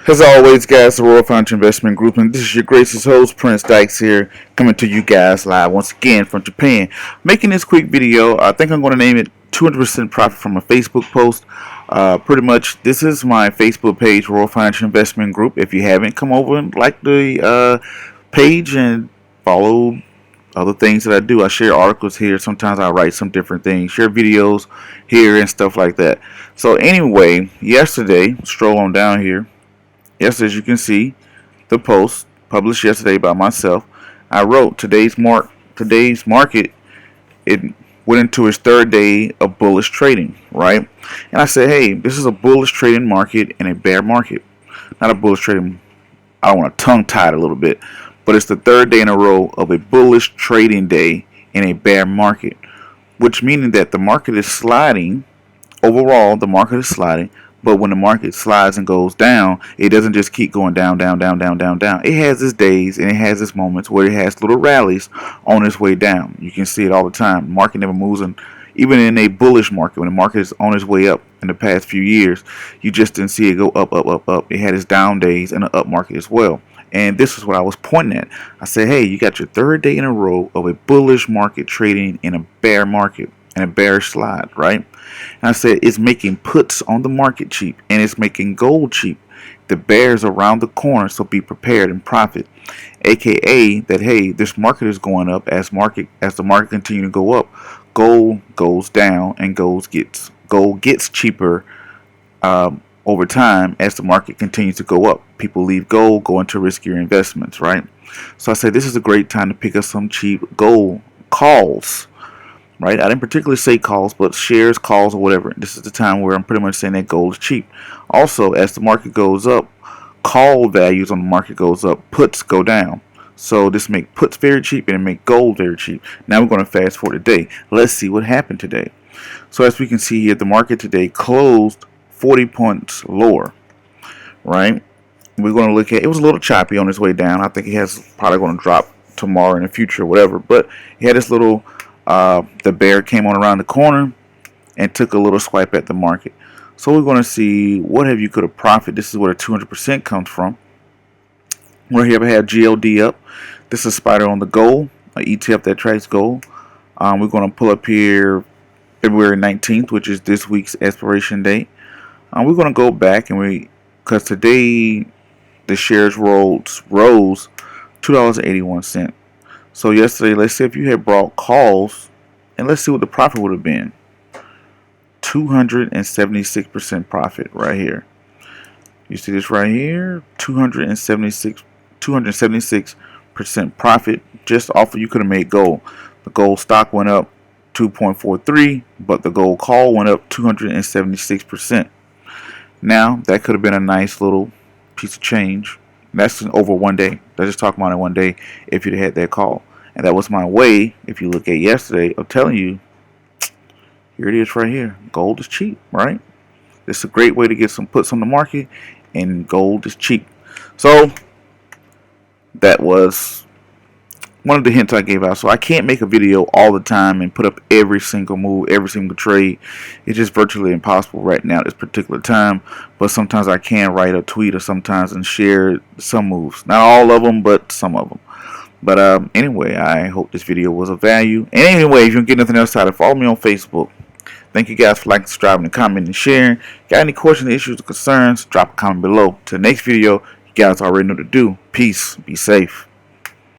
As always, guys, the Royal Financial Investment Group, and this is your gracious host, Prince Dykes here, coming to you guys live once again from Japan. Making this quick video, I think I'm going to name it 200% Profit from a Facebook post. Pretty much, this is my Facebook page, Royal Financial Investment Group. If you haven't, come over and like the page and follow other things that I do. I share articles here. Sometimes I write some different things, share videos here and stuff like that. So anyway, yesterday, stroll on down here. Yes, as you can see, the post published yesterday by myself, I wrote today's market, it went into its third day of bullish trading, right? And I said, hey, this is a bullish trading market and a bear market. Not a bullish trading, I don't want to tongue tie it a little bit, but it's the third day in a row of a bullish trading day in a bear market, which meaning that the market is sliding. Overall, the market is sliding. But when the market slides and goes down, it doesn't just keep going down, down, down, down, down, down. It has its days and it has its moments where it has little rallies on its way down. You can see it all the time. The market never moves, and even in a bullish market, when the market is on its way up in the past few years, you just didn't see it go up, up, up, up. It had its down days and an up market as well. And this is what I was pointing at. I said, hey, you got your third day in a row of a bullish market trading in a bear market and a bearish slide, right? And I said it's making puts on the market cheap and it's making gold cheap. The bear's around the corner, so be prepared and profit. AKA that, hey, this market is going up as the market continues to go up. Gold goes down and gold gets cheaper over time as the market continues to go up. People leave gold, go into riskier investments, right? So I said this is a great time to pick up some cheap gold calls. Right? I didn't particularly say calls, but shares, calls, or whatever. This is the time where I'm pretty much saying that gold is cheap. Also, as the market goes up, call values on the market goes up, puts go down. So this make puts very cheap and it make gold very cheap. Now we're going to fast forward today. Let's see what happened today. So as we can see here, the market today closed 40 points lower. Right? We're going to look at it was a little choppy on its way down. I think it has probably going to drop tomorrow in the future or whatever. But it had this little the bear came on around the corner and took a little swipe at the market. So we're going to see what have you could have profit. This is where the 200% comes from. Right here we have GLD up. This is Spider on the gold, an ETF that tracks gold. We're going to pull up here February 19th, which is this week's expiration date. We're going to go back and because today the shares rose $2.81. So yesterday, let's say if you had brought calls, and let's see what the profit would have been. 276% profit right here. You see this right here? 276% profit just off of you could have made gold. The gold stock went up 2.43, but the gold call went up 276%. Now, that could have been a nice little piece of change. That's over one day. Let's just talk about it one day if you'd had that call. And that was my way, if you look at yesterday, of telling you, here it is right here. Gold is cheap, right? This is a great way to get some puts on the market, and gold is cheap. So, that was one of the hints I gave out. So I can't make a video all the time and put up every single move, every single trade. It's just virtually impossible right now at this particular time. But sometimes I can write a tweet or sometimes and share some moves. Not all of them, but some of them. But anyway, I hope this video was of value. And anyway, if you don't get nothing else out of it, follow me on Facebook. Thank you guys for liking, subscribing, commenting, and sharing. Got any questions, issues, or concerns, drop a comment below. Till the next video, you guys already know what to do. Peace. Be safe.